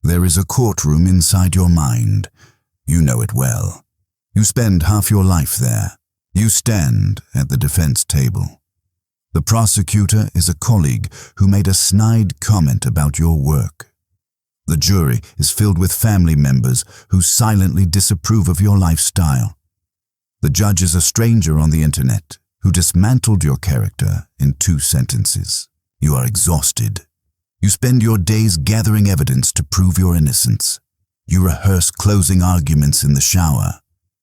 There is a courtroom inside your mind. You know it well. You spend half your life there. You stand at the defense table. The prosecutor is a colleague who made a snide comment about your work. The jury is filled with family members who silently disapprove of your lifestyle. The judge is a stranger on the internet who dismantled your character in 2 sentences. You are exhausted. You spend your days gathering evidence to prove your innocence. You rehearse closing arguments in the shower.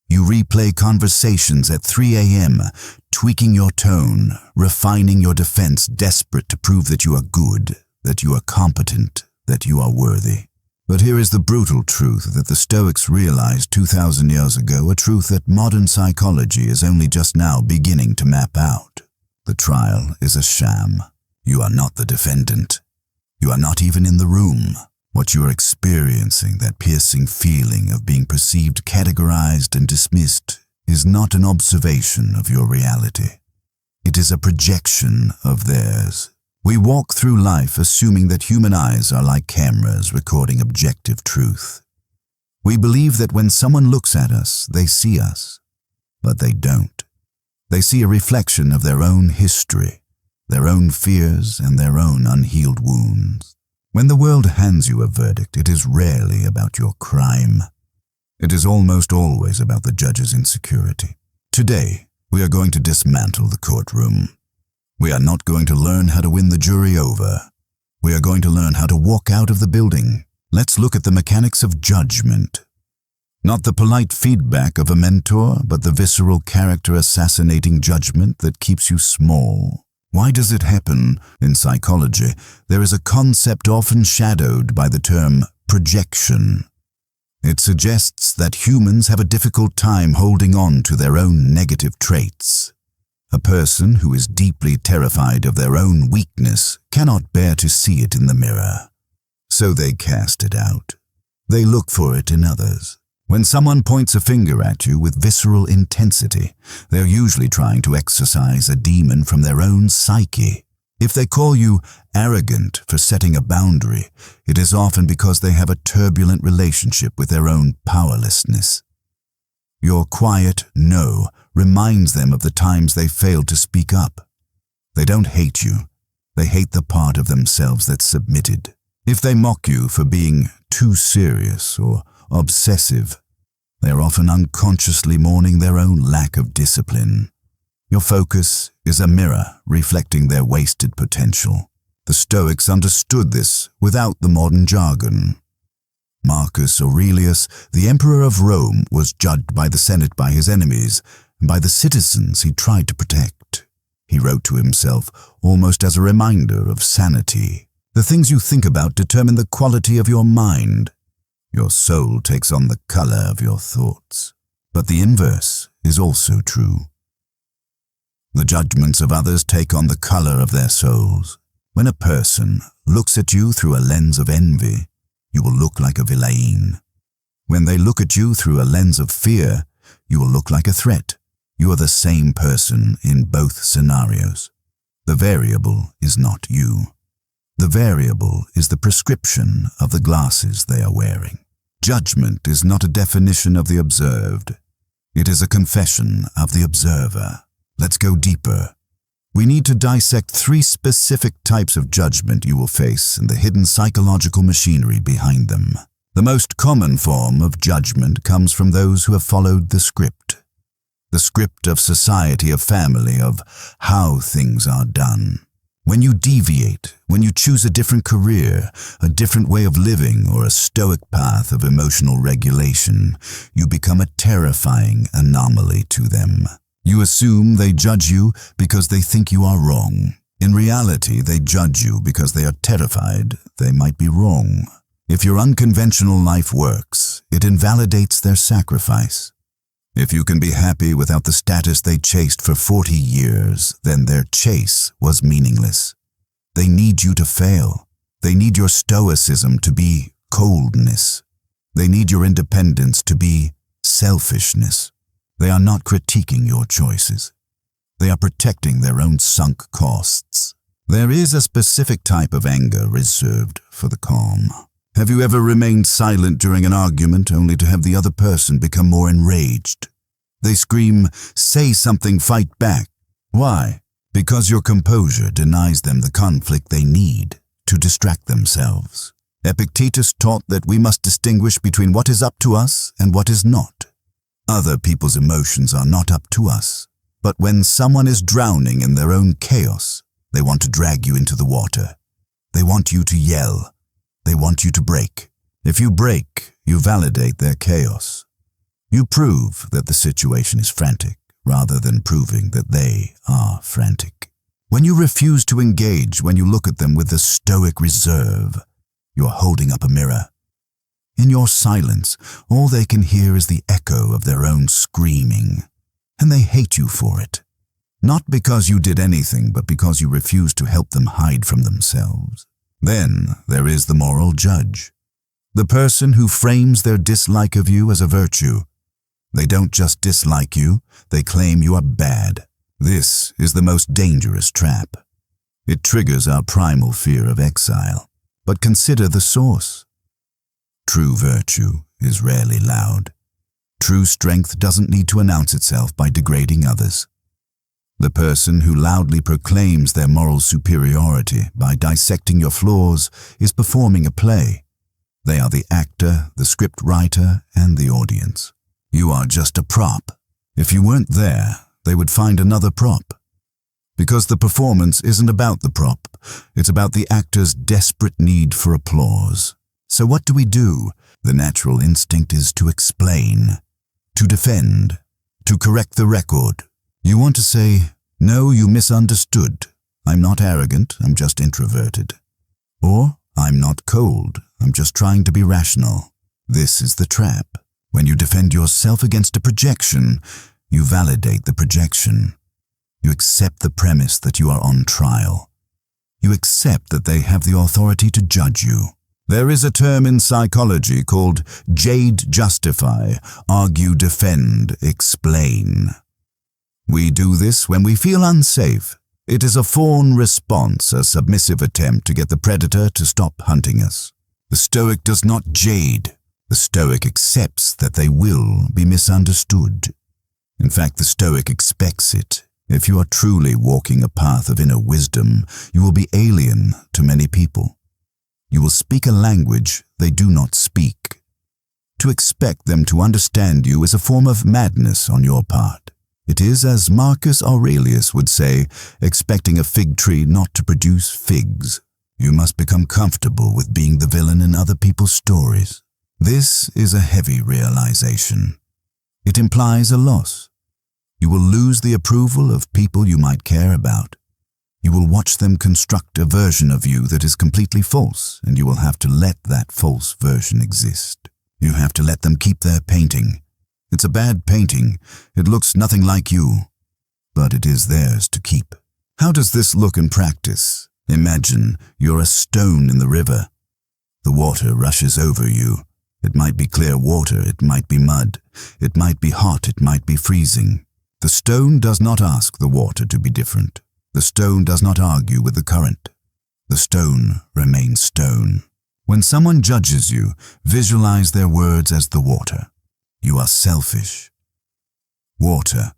You replay conversations at 3 a.m., tweaking your tone, refining your defense, desperate to prove that you are good, that you are competent, that you are worthy. But here is the brutal truth that the Stoics realized 2,000 years ago, a truth that modern psychology is only just now beginning to map out. The trial is a sham. You are not the defendant. You are not even in the room. What you are experiencing, that piercing feeling of being perceived, categorized, and dismissed, is not an observation of your reality. It is a projection of theirs. We walk through life assuming that human eyes are like cameras recording objective truth. We believe that when someone looks at us, they see us. But they don't. They see a reflection of their own history, their own fears, and their own unhealed wounds. When the world hands you a verdict, it is rarely about your crime. It is almost always about the judge's insecurity. Today, we are going to dismantle the courtroom. We are not going to learn how to win the jury over. We are going to learn how to walk out of the building. Let's look at the mechanics of judgment. Not the polite feedback of a mentor, but the visceral character-assassinating judgment that keeps you small. Why does it happen? In psychology, there is a concept often shadowed by the term projection. It suggests that humans have a difficult time holding on to their own negative traits. A person who is deeply terrified of their own weakness cannot bear to see it in the mirror. So they cast it out. They look for it in others. When someone points a finger at you with visceral intensity, they're usually trying to exorcise a demon from their own psyche. If they call you arrogant for setting a boundary, it is often because they have a turbulent relationship with their own powerlessness. Your quiet no reminds them of the times they failed to speak up. They don't hate you. They hate the part of themselves that submitted. If they mock you for being too serious or obsessive, they are often unconsciously mourning their own lack of discipline. Your focus is a mirror reflecting their wasted potential. The Stoics understood this without the modern jargon. Marcus Aurelius, the emperor of Rome, was judged by the Senate by his enemies and by the citizens he tried to protect. He wrote to himself, almost as a reminder of sanity. The things you think about determine the quality of your mind. Your soul takes on the color of your thoughts. But the inverse is also true. The judgments of others take on the color of their souls. When a person looks at you through a lens of envy, you will look like a villain. When they look at you through a lens of fear, you will look like a threat. You are the same person in both scenarios. The variable is not you. The variable is the prescription of the glasses they are wearing. Judgment is not a definition of the observed. It is a confession of the observer. Let's go deeper. We need to dissect 3 specific types of judgment you will face and the hidden psychological machinery behind them. The most common form of judgment comes from those who have followed the script. The script of society, of family, of how things are done. When you deviate, when you choose a different career, a different way of living, or a stoic path of emotional regulation, you become a terrifying anomaly to them. You assume they judge you because they think you are wrong. In reality, they judge you because they are terrified they might be wrong. If your unconventional life works, it invalidates their sacrifice. If you can be happy without the status they chased for 40 years, then their chase was meaningless. They need you to fail. They need your stoicism to be coldness. They need your independence to be selfishness. They are not critiquing your choices. They are protecting their own sunk costs. There is a specific type of anger reserved for the calm. Have you ever remained silent during an argument only to have the other person become more enraged? They scream, "Say something, fight back." Why? Because your composure denies them the conflict they need to distract themselves. Epictetus taught that we must distinguish between what is up to us and what is not. Other people's emotions are not up to us, but when someone is drowning in their own chaos, they want to drag you into the water. They want you to yell. They want you to break. If you break, you validate their chaos. You prove that the situation is frantic, rather than proving that they are frantic. When you refuse to engage, when you look at them with a stoic reserve, you are holding up a mirror. In your silence, all they can hear is the echo of their own screaming, and they hate you for it. Not because you did anything, but because you refused to help them hide from themselves. Then there is the moral judge, the person who frames their dislike of you as a virtue. They don't just dislike you, they claim you are bad. This is the most dangerous trap. It triggers our primal fear of exile. But consider the source. True virtue is rarely loud. True strength doesn't need to announce itself by degrading others. The person who loudly proclaims their moral superiority by dissecting your flaws is performing a play. They are the actor, the script writer, and the audience. You are just a prop. If you weren't there, they would find another prop. Because the performance isn't about the prop, it's about the actor's desperate need for applause. So what do? The natural instinct is to explain, to defend, to correct the record. You want to say, "No, you misunderstood. I'm not arrogant, I'm just introverted." Or, "I'm not cold, I'm just trying to be rational." This is the trap. When you defend yourself against a projection, you validate the projection. You accept the premise that you are on trial. You accept that they have the authority to judge you. There is a term in psychology called jade justify, argue defend, explain. We do this when we feel unsafe. It is a fawn response, a submissive attempt to get the predator to stop hunting us. The Stoic does not jade. The Stoic accepts that they will be misunderstood. In fact, the Stoic expects it. If you are truly walking a path of inner wisdom, you will be alien to many people. You will speak a language they do not speak. To expect them to understand you is a form of madness on your part. It is, as Marcus Aurelius would say, expecting a fig tree not to produce figs. You must become comfortable with being the villain in other people's stories. This is a heavy realization. It implies a loss. You will lose the approval of people you might care about. You will watch them construct a version of you that is completely false, and you will have to let that false version exist. You have to let them keep their painting. It's a bad painting. It looks nothing like you, but it is theirs to keep. How does this look in practice? Imagine you're a stone in the river. The water rushes over you. It might be clear water, it might be mud, it might be hot, it might be freezing. The stone does not ask the water to be different. The stone does not argue with the current. The stone remains stone. When someone judges you, visualize their words as the water. You are selfish. Water.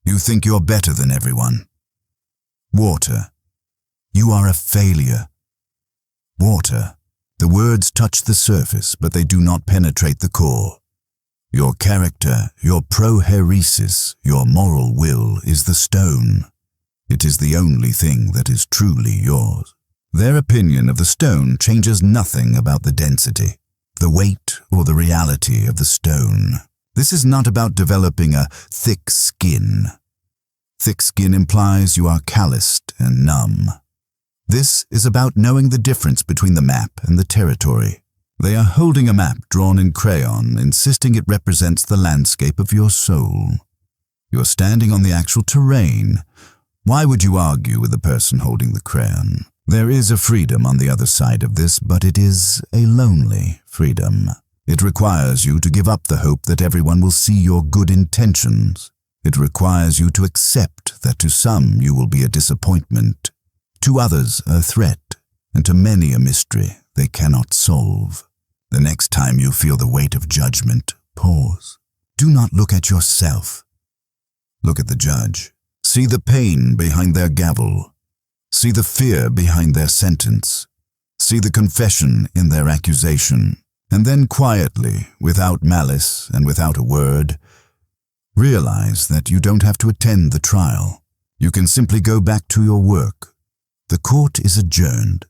You think you're better than everyone. Water. You are a failure. Water. The words touch the surface, but they do not penetrate the core. Your character, your prohairesis, your moral will is the stone. It is the only thing that is truly yours. Their opinion of the stone changes nothing about the density, the weight, or the reality of the stone. This is not about developing a thick skin. Thick skin implies you are calloused and numb. This is about knowing the difference between the map and the territory. They are holding a map drawn in crayon, insisting it represents the landscape of your soul. You are standing on the actual terrain. Why would you argue with the person holding the crayon? There is a freedom on the other side of this, but it is a lonely freedom. It requires you to give up the hope that everyone will see your good intentions. It requires you to accept that to some you will be a disappointment, to others a threat, and to many a mystery they cannot solve. The next time you feel the weight of judgment, pause. Do not look at yourself. Look at the judge. See the pain behind their gavel. See the fear behind their sentence. See the confession in their accusation. And then quietly, without malice and without a word, realize that you don't have to attend the trial. You can simply go back to your work. The court is adjourned.